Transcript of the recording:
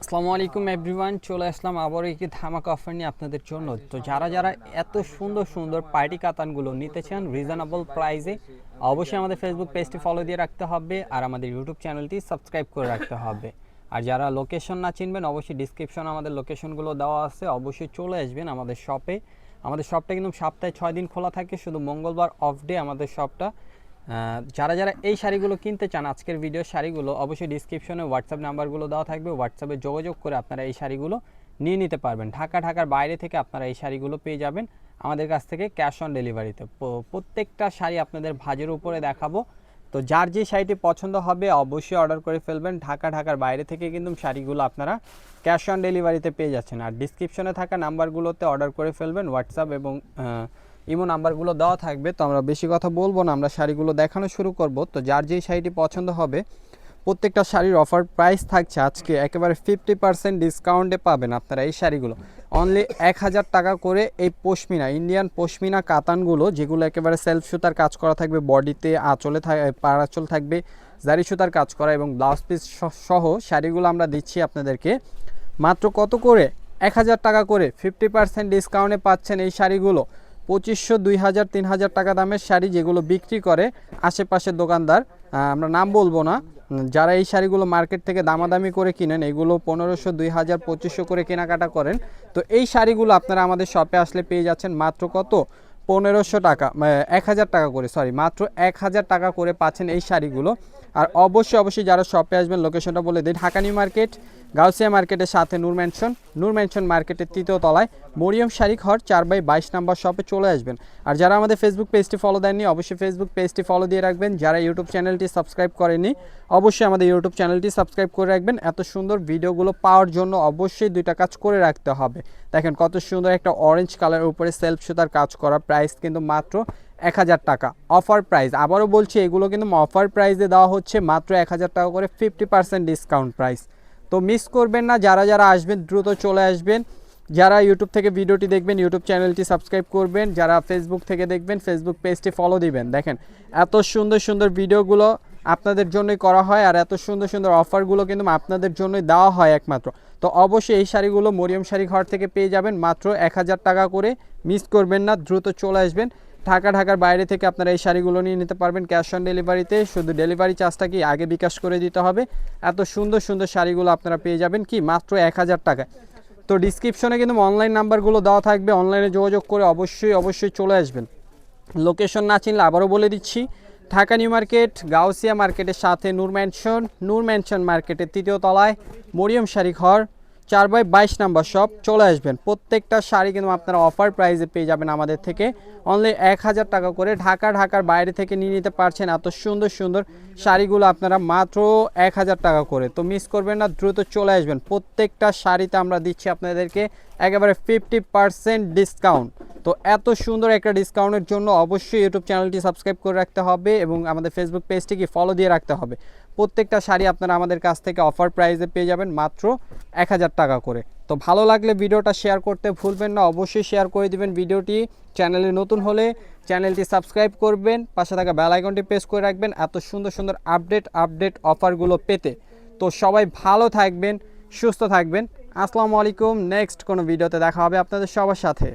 আসসালামু আলাইকুম এভরিওয়ান, চলে আসলাম আবারও একটি ধামাকা অফার নিয়ে আপনাদের জন্য। তো যারা যারা এত সুন্দর সুন্দর পার্টি কাতানগুলো নিতে চান রিজনেবল প্রাইসে, অবশ্যই আমাদের ফেসবুক পেজটি ফলো দিয়ে রাখতে হবে আর আমাদের ইউটিউব চ্যানেলটি সাবস্ক্রাইব করে রাখতে হবে। আর যারা লোকেশন না চিনবেন, অবশ্যই ডিসক্রিপশনে আমাদের লোকেশনগুলো দেওয়া আছে, অবশ্যই চলে আসবেন আমাদের শপে। আমাদের শপটা কিন্তু সপ্তাহে 6 দিন খোলা থাকে, শুধু মঙ্গলবার অফ ডে আমাদের শপটা। যারা যারা এই শাড়িগুলো কিনতে চান, আজকের ভিডিওর শাড়িগুলো, অবশ্যই ডিসক্রিপশনে হোয়াটসঅ্যাপ নাম্বারগুলো দেওয়া থাকবে, হোয়াটসঅ্যাপে যোগাযোগ করে আপনারা এই শাড়িগুলো নিয়ে নিতে পারবেন। ঢাকার বাইরে থেকে আপনারা এই শাড়িগুলো পেয়ে যাবেন আমাদের কাছ থেকে ক্যাশ অন ডেলিভারিতে। প্রত্যেকটা শাড়ি আপনাদের ভাজের উপরে দেখাবো। তো যার যে শাড়িটি পছন্দ হবে অবশ্যই অর্ডার করে ফেলবেন। ঢাকার বাইরে থেকে কিন্তু শাড়িগুলো আপনারা ক্যাশ অন ডেলিভারিতে পেয়ে যাচ্ছেন। আর ডিসক্রিপশনে থাকা নাম্বারগুলোতে অর্ডার করে ফেলবেন, হোয়াটসঅ্যাপ এবং ইমো নাম্বারগুলো দেওয়া থাকবে। তো আমরা বেশি কথা বলবো না, আমরা শাড়িগুলো দেখানো শুরু করব। তো যার যেই শাড়িটি পছন্দ হবে, প্রত্যেকটা শাড়ির অফার প্রাইস থাকছে আজকে একেবারে 50% ডিসকাউন্টে পাবেন আপনারা এই শাড়িগুলো। অনলি 1000 টাকা করে এই পশমিনা, ইন্ডিয়ান পশমিনা কাতানগুলো, যেগুলো একেবারে সেলফ সুতার কাজ করা থাকবে, বডিতে আঁচলে পাড় আঁচল থাকবে জারি সুতার কাজ করা এবং ব্লাউজ পিস সহ শাড়িগুলো আমরা দিচ্ছি আপনাদেরকে মাত্র কত করে? 1000 টাকা করে 50% ডিসকাউন্টে পাচ্ছেন এই শাড়িগুলো। 2500, 2000, 3000 টাকা দামের শাড়ি যেগুলো বিক্রি করে আশেপাশের দোকানদার, আমরা নাম বলবো না, যারা এই শাড়িগুলো মার্কেট থেকে দামাদামি করে কিনেন, এগুলো 1500, 2000, 2500 করে কেনাকাটা করেন। তো এই শাড়িগুলো আপনারা আমাদের শপে আসলে পেয়ে যাচ্ছেন মাত্র কত? 1500 টাকা, 1000 টাকা করে, মাত্র 1000 টাকা করে পাচ্ছেন এই শাড়িগুলো। আর অবশ্যই যারা শপে আসবেন, লোকেশনটা বলে দিই, ঢাকা নিউ মার্কেট, গাউসিয়া মার্কেটের সাথে নূর ম্যানশন মার্কেটের 3য় তলায় মরিয়ম শাড়ি ঘর 4/22 নাম্বার শপে চলে আসবেন। আর যারা আমাদের ফেসবুক পেজটি ফলো দেননি, অবশ্যই ফেসবুক পেজটি ফলো দিয়ে রাখবেন। যারা ইউটিউব চ্যানেলটি সাবস্ক্রাইব করেনি, অবশ্যই আমাদের ইউটিউব চ্যানেলটি সাবস্ক্রাইব করে রাখবেন। এত সুন্দর ভিডিওগুলো পাওয়ার জন্য অবশ্যই 2টা কাজ করে রাখতে হবে। দেখেন কত সুন্দর একটা অরেঞ্জ কালারের উপরে সেলফ সুতার কাজ করা, প্রাইস কিন্তু মাত্র 1000 টাকা অফার প্রাইস। আবারও বলছি, এগুলো কিন্তু অফার প্রাইসে দেওয়া হচ্ছে মাত্র 1000 টাকা করে, 50% ডিসকাউন্ট প্রাইস। তো মিস করবেন না, যারা যারা আসবেন দ্রুত চলে আসবেন। যারা ইউটিউব থেকে ভিডিওটি দেখবেন, ইউটিউব চ্যানেলটি সাবস্ক্রাইব করবেন। যারা ফেসবুক থেকে দেখবেন, ফেসবুক পেজটি ফলো দিবেন। দেখেন এত সুন্দর সুন্দর ভিডিওগুলো আপনাদের জন্যই করা হয়, আর এত সুন্দর সুন্দর অফারগুলো কিন্তু আপনাদের জন্যই দেওয়া হয় একমাত্র। তো অবশ্যই এই শাড়িগুলো মরিয়ম শাড়ি ঘর থেকে পেয়ে যাবেন মাত্র 1000 টাকা করে। মিস করবেন না, দ্রুত চলে আসবেন। ঢাকার বাইরে থেকে আপনারা এই শাড়িগুলো নিয়ে নিতে পারবেন ক্যাশ অন ডেলিভারিতে। শুধু ডেলিভারি চার্জটা কি আগে বিকাশ করে দিতে হবে। এত সুন্দর সুন্দর শাড়িগুলো আপনারা পেয়ে যাবেন কি মাত্র 1000 টাকায়। তো ডিসক্রিপশনে কিন্তু অনলাইন নাম্বারগুলো দেওয়া থাকবে, অনলাইনে যোগাযোগ করে অবশ্যই চলে আসবেন। লোকেশন না চিনলে আবারও বলে দিচ্ছি, ঢাকা নিউ মার্কেট, গাউসিয়া মার্কেটের সাথে নূর ম্যানশন মার্কেটের 3য় তলায় মরিয়ম শাড়ি ঘর 4/22 নাম্বার শপ চলে আসবেন। প্রত্যেকটা শাড়ি কিন্তু আপনারা অফার প্রাইসে পেয়ে যাবেন আমাদের থেকে অনলি 1000 টাকা করে। ঢাকার বাইরে থেকে নিয়ে নিতে পারছেন এত সুন্দর সুন্দর শাড়িগুলো আপনারা মাত্র 1000 টাকা করে। তো মিস করবেন না, দ্রুত চলে আসবেন। প্রত্যেকটা শাড়িতে আমরা দিচ্ছি আপনাদেরকে একেবারে 50% ডিসকাউন্ট। তো এত সুন্দর একটা ডিসকাউন্টের জন্য অবশ্যই ইউটিউব চ্যানেলটি সাবস্ক্রাইব করে রাখতে হবে এবং আমাদের ফেসবুক পেজটিকে ফলো দিয়ে রাখতে হবে। প্রত্যেকটা শাড়ি আপনারা আমাদের কাছ থেকে অফার প্রাইসে পেয়ে যাবেন মাত্র 1000 টাকা করে। তো ভালো লাগলে ভিডিওটা শেয়ার করতে ভুলবেন না, অবশ্যই শেয়ার করে দিবেন ভিডিওটি। চ্যানেলে নতুন হলে চ্যানেলটি সাবস্ক্রাইব করবেন, পাশে থাকা বেল আইকনটি প্রেস করে রাখবেন এত সুন্দর সুন্দর আপডেট অফারগুলো পেতে। তো সবাই ভালো থাকবেন, সুস্থ থাকবেন। আসসালামু আলাইকুম। নেক্সট কোনো ভিডিওতে দেখা হবে আপনাদের সবার সাথে।